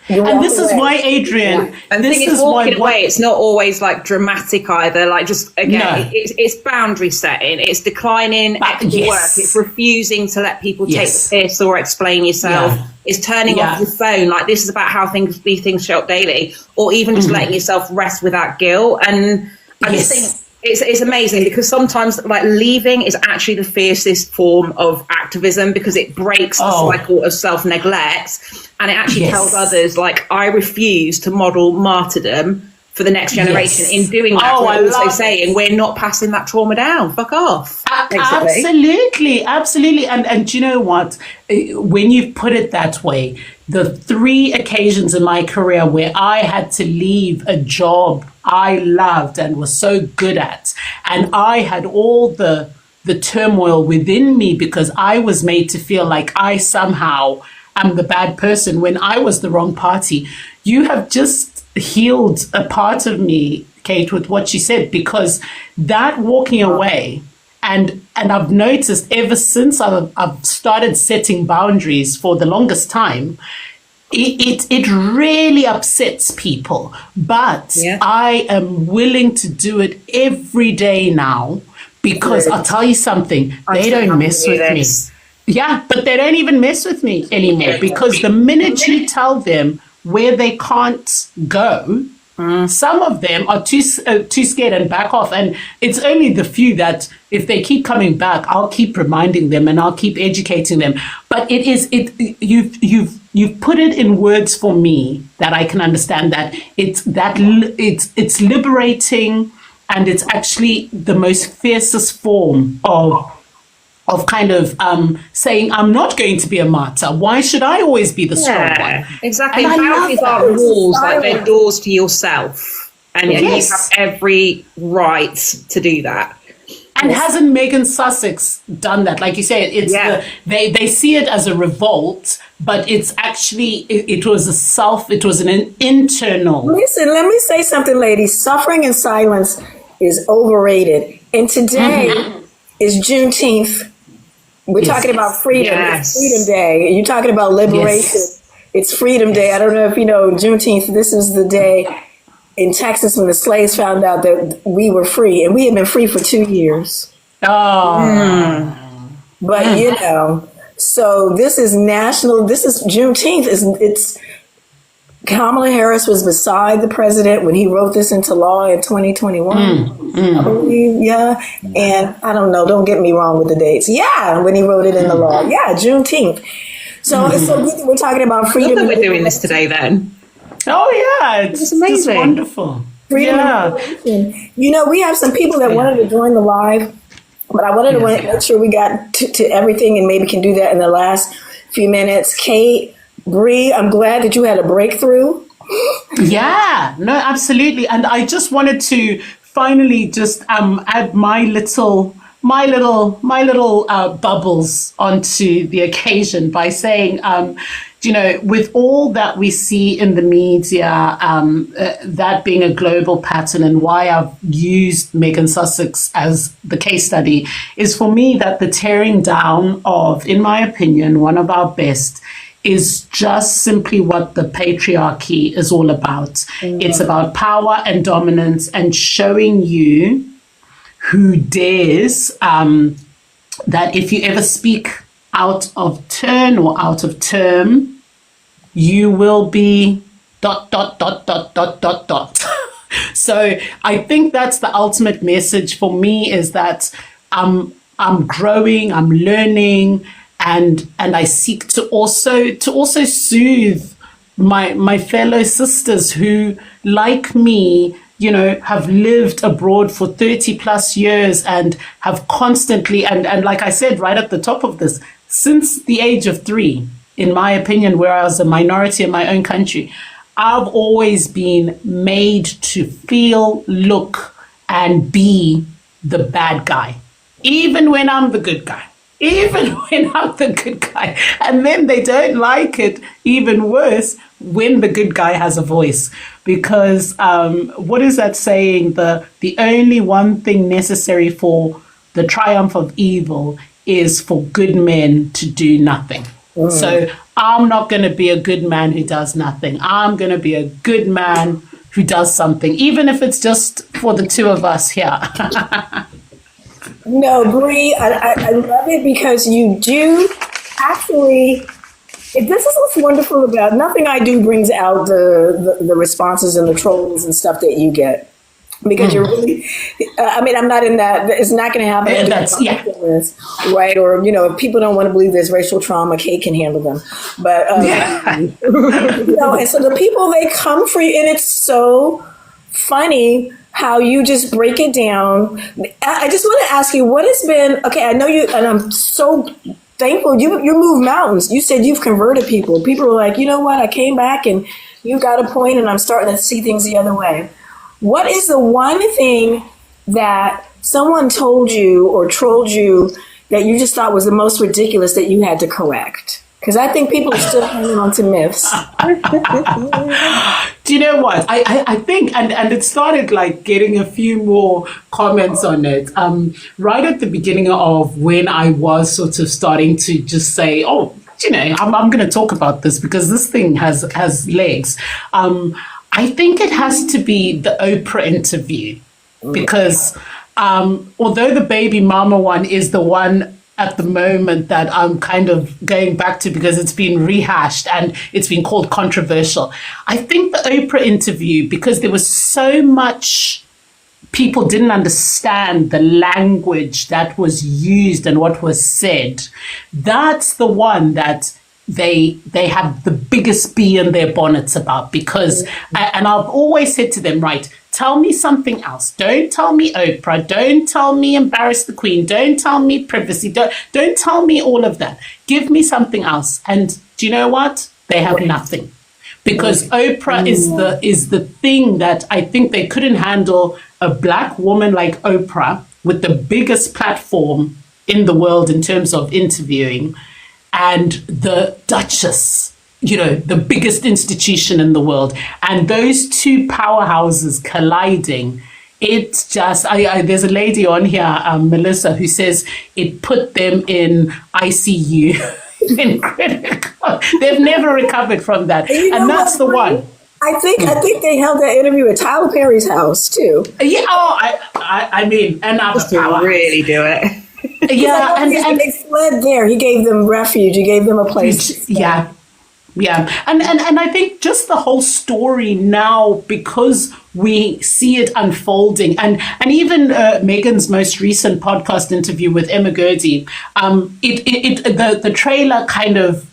And this is why, Adrian, and the thing is, walking away, it's not always like dramatic either. Like, just again, it's boundary setting, it's declining extra work, it's refusing to let people take the piss or explain yourself, it's turning off your phone. Like, this is about how these things show up daily, or even just letting yourself rest without guilt. And I just think it's amazing, because sometimes like leaving is actually the fiercest form of activism, because it breaks the cycle of self-neglect, and it actually tells others, like, I refuse to model martyrdom for the next generation. In doing that, we're also saying we're not passing that trauma down. Fuck off. Absolutely. And do you know what? When you put it that way, the 3 occasions in my career where I had to leave a job I loved and was so good at, and I had all the turmoil within me because I was made to feel like I somehow am the bad person when I was the wrong party. You have just healed a part of me, Kate, with what you said, because that walking away, and I've noticed ever since I've started setting boundaries for the longest time, it really upsets people, but I am willing to do it every day now, because I'll tell you something, they don't mess with me. Yeah, but they don't even mess with me anymore, because the minute you tell them where they can't go, some of them are too scared and back off. And it's only the few that, if they keep coming back, I'll keep reminding them and I'll keep educating them. But you've put it in words for me that I can understand, that it's liberating, and it's actually the most fiercest form of kind of saying, I'm not going to be a martyr. Why should I always be the strong one? Exactly. Boundaries are rules, like they're doors to yourself. And you have every right to do that. And hasn't Megan Sussex done that? Like you said, it's they see it as a revolt, but it's actually, it was an internal. Listen, let me say something, ladies. Suffering in silence is overrated. And today is Juneteenth. We're talking about freedom. It's Freedom Day. You're talking about liberation. It's Freedom Day. I don't know if you know, Juneteenth, this is the day in Texas when the slaves found out that we were free. And we had been free for 2 years. But, you know, so this is national. This is Juneteenth. It's Kamala Harris was beside the president when he wrote this into law in 2021. I believe, and I don't know, don't get me wrong with the dates. When he wrote it in the law. Juneteenth. So we're talking about freedom. Look that we're doing this today then. Oh yeah, it's amazing. It's wonderful. Freedom of information. You know, we have some people that wanted to join the live, but I wanted to make sure we got to everything, and maybe can do that in the last few minutes. Kate, Bree, I'm glad that you had a breakthrough. No, absolutely. And I just wanted to finally just add my little bubbles onto the occasion by saying, you know, with all that we see in the media, that being a global pattern, and why I've used Megan Sussex as the case study, is for me that the tearing down of, in my opinion, one of our best, is just simply what the patriarchy is all about. It's about power and dominance, and showing you who dares, that if you ever speak out of turn or out of term, you will be ... So I think that's the ultimate message for me, is that I'm growing, I'm learning, and I seek to also soothe my fellow sisters who, like me, you know, have lived abroad for 30 plus years and have constantly, and like I said right at the top of this, since the age of 3, in my opinion, where I was a minority in my own country, I've always been made to feel, look, and be the bad guy, even when I'm the good guy. Even when I'm the good guy. And then they don't like it, even worse, when the good guy has a voice. Because what is that saying? The only one thing necessary for the triumph of evil is for good men to do nothing. So I'm not going to be a good man who does nothing. I'm going to be a good man who does something, even if it's just for the two of us here. No, Bree, I love it because you do actually. This is what's wonderful about nothing I do brings out the responses and the trolls and stuff that you get. Because you're really, I mean, I'm not in that. It's not going to happen. Right? Or if people don't want to believe there's racial trauma, Kate can handle them. But and so the people, they come for you, and it's so funny how you just break it down. I just want to ask you, what has been? Okay, I know you, and I'm so thankful you move mountains. You said you've converted people. People are like, you know what? I came back, and you got a point, and I'm starting to see things the other way. What is the one thing that someone told you or trolled you that you just thought was the most ridiculous that you had to correct? Because I think people are still hanging on to myths. Do you know what? I think, and it started like getting a few more comments on it. Right at the beginning of when I was sort of starting to just say, I'm going to talk about this because this thing has legs. I think it has to be the Oprah interview because although the baby mama one is the one at the moment that I'm kind of going back to because it's been rehashed and it's been called controversial. I think the Oprah interview, because there was so much, people didn't understand the language that was used and what was said. That's the one that they have the biggest bee in their bonnets about because, and I've always said to them, right, tell me something else. Don't tell me Oprah. Don't tell me embarrass the Queen. Don't tell me privacy. Don't tell me all of that. Give me something else. And do you know what? They have nothing. Because Oprah is the thing that I think they couldn't handle a black woman like Oprah with the biggest platform in the world in terms of interviewing, and the Duchess, the biggest institution in the world, and those two powerhouses colliding. It's just, there's a lady on here, Melissa, who says it put them in ICU. In critical. They've never recovered from that. And that's the one. I think they held that interview at Tyler Perry's house too. Yeah, I mean, another power. Really do it. Yeah, and they fled there. He gave them refuge. He gave them a place. Yeah. And I think just the whole story now, because we see it unfolding, and even Meghan's most recent podcast interview with Emma Gurdey, the trailer kind of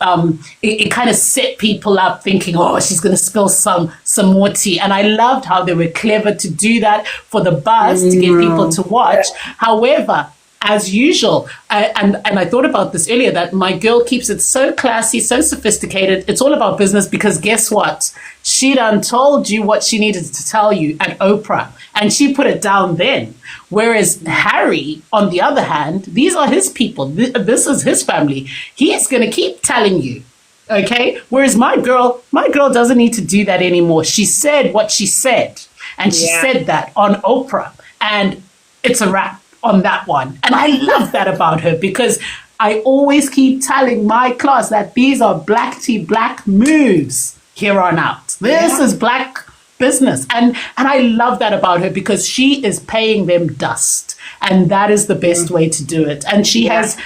it kind of set people up thinking, oh, she's going to spill some more tea. And I loved how they were clever to do that for the buzz to get people to watch. However, as usual, and I thought about this earlier, that my girl keeps it so classy, so sophisticated. It's all about business because guess what? She done told you what she needed to tell you at Oprah, and she put it down then. Whereas Harry, on the other hand, these are his people. This is his family. He's going to keep telling you. Okay. Whereas my girl doesn't need to do that anymore. She said what she said, and she said that on Oprah, and it's a wrap on that one. And I love that about her because I always keep telling my class that these are black tea, black moves here on out. This is black business. And I love that about her because she is paying them dust. And that is the best way to do it. And she has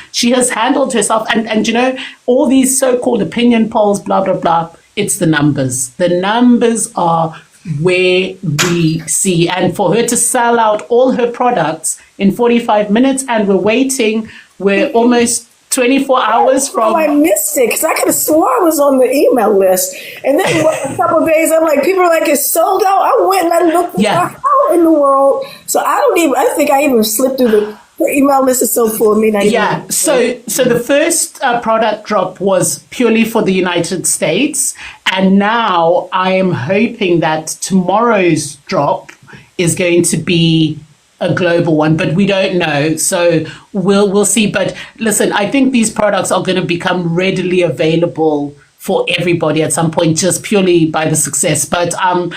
handled herself. And all these so-called opinion polls, blah, blah, blah, it's the numbers. The numbers are where we see, and for her to sell out all her products in 45 minutes, and we're almost 24 hours from. I missed it because I could have swore I was on the email list, and then a couple of days I'm like, people are like, it's sold out. I went and I looked out in the world, so I think I even slipped through the email list is so full of me. So the first product drop was purely for the United States, and now I am hoping that tomorrow's drop is going to be a global one, but we don't know. So we'll see. But listen, I think these products are going to become readily available for everybody at some point, just purely by the success. But I'm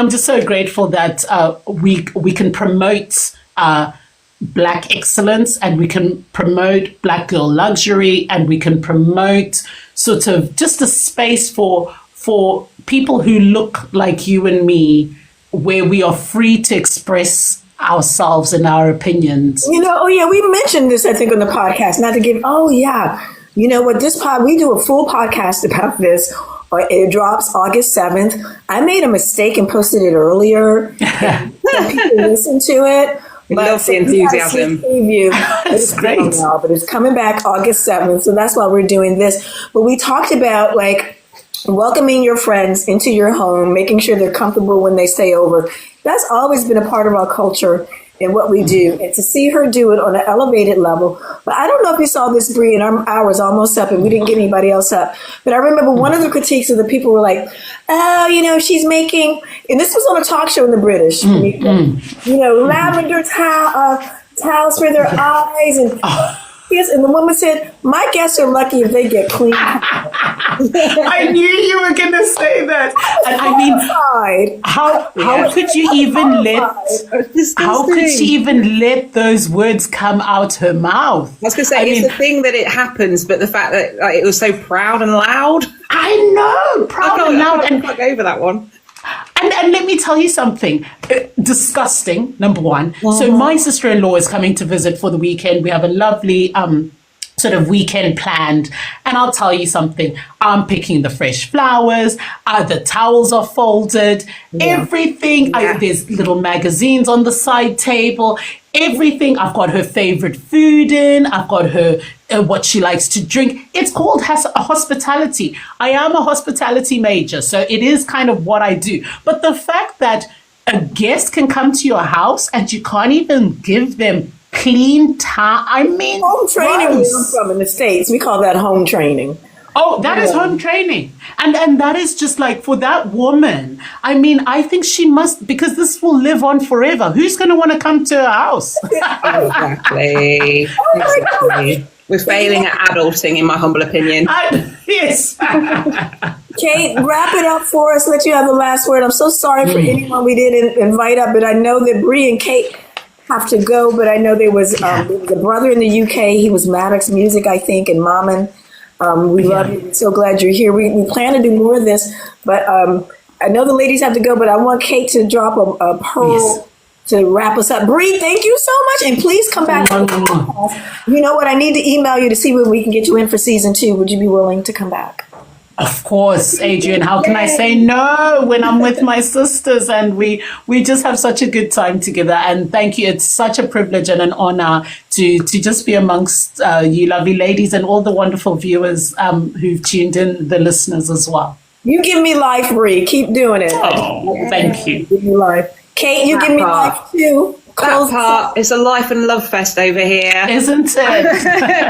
just so grateful that we can promote Black excellence, and we can promote Black girl luxury, and we can promote sort of just a space for people who look like you and me, where we are free to express ourselves and our opinions. We mentioned this, I think, on the podcast, not to give, you know what, we do a full podcast about this. It drops August 7th. I made a mistake and posted it earlier. People listen to it. We love the enthusiasm. It's great. Now, but it's coming back August 7th, so that's why we're doing this. But we talked about welcoming your friends into your home, making sure they're comfortable when they stay over. That's always been a part of our culture and what we do. And to see her do it on an elevated level. But I don't know if you saw this, Bree, and our hour's almost up and we didn't get anybody else up. But I remember one of the critiques of the people were like, she's making, and this was on a talk show in the British, lavender towels for their eyes. And yes, and the woman said, my guests are lucky if they get clean. I knew you were going to say that. And I mean, how could you even let those words come out her mouth? I was going to say, it's the thing that it happens, but the fact that it was so proud and loud. I know, proud and loud. I can't go over that one. And let me tell you something disgusting, number one. So my sister-in-law is coming to visit for the weekend. We have a lovely sort of weekend planned. And I'll tell you something. I'm picking the fresh flowers. The towels are folded. Everything. There's little magazines on the side table. Everything. I've got her favorite food in. I've got her what she likes to drink. It's called hospitality. I am a hospitality major, so it is kind of what I do. But the fact that a guest can come to your house and you can't even give them clean time. I mean, home training we come from in the States. We call that home training. Oh, that is home training. And that is just like for that woman. I mean, I think she must, because this will live on forever. Who's going to want to come to her house? Exactly. Exactly. We're failing at adulting, in my humble opinion. Yes. Kate, wrap it up for us. Let you have the last word. I'm so sorry for anyone we didn't invite up, but I know that Bree and Kate have to go. But I know there was a brother in the UK. He was Maddox Music, I think, and Maman. We love you. We're so glad you're here. We plan to do more of this, but I know the ladies have to go, but I want Kate to drop a pearl to wrap us up. Bree, thank you so much. And please come back. You know what? I need to email you to see when we can get you in for season 2. Would you be willing to come back? Of course, Adrianne. How can I say no when I'm with my sisters and we just have such a good time together? And thank you. It's such a privilege and an honor to just be amongst you lovely ladies and all the wonderful viewers who've tuned in, the listeners as well. You give me life, Bree. Keep doing it. Oh, thank you. Give me life. Kate, you give me life too. That part, it's a life and love fest over here. Isn't it?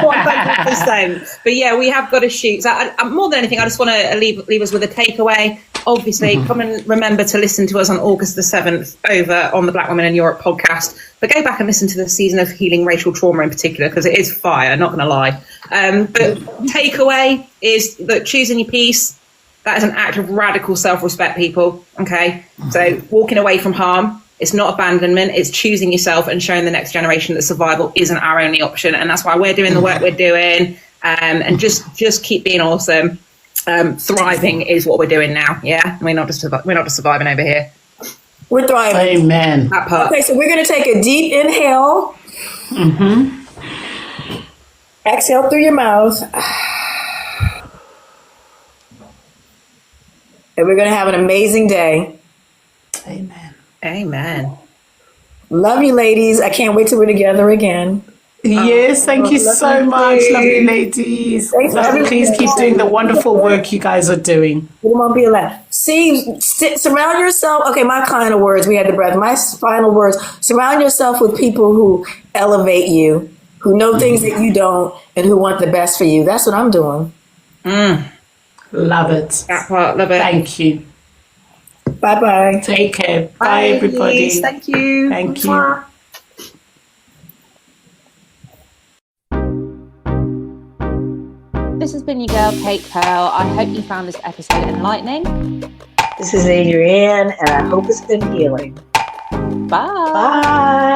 100%. But yeah, we have got to shoot. So more than anything, I just want to leave us with a takeaway. Obviously, come and remember to listen to us on August the 7th over on the Black Women in Europe podcast. But go back and listen to the season of Healing Racial Trauma in particular, because it is fire, not going to lie. But takeaway is that choosing your peace, that is an act of radical self-respect, people. Okay? So walking away from harm, it's not abandonment, it's choosing yourself and showing the next generation that survival isn't our only option. And that's why we're doing the work we're doing. And just keep being awesome. Thriving is what we're doing now. Yeah, we're not just surviving over here. We're thriving. Amen. That part. Okay, so we're going to take a deep inhale. Exhale through your mouth. And we're going to have an amazing day. Amen. Amen. Love you, ladies. I can't wait till we're together again. Yes, thank you so much, lovely ladies. Please keep doing the wonderful work you guys are doing. We won't be allowed. Surround yourself. Okay, my final words. We had the breath. My final words. Surround yourself with people who elevate you, who know things that you don't, and who want the best for you. That's what I'm doing. Love it. That part, love it. Thank you. Bye-bye. Take care. Bye, everybody. Thank you. Thank you. This has been your girl, Kate Pearl. I hope you found this episode enlightening. This is Adrianne, and I hope it's been healing. Bye. Bye.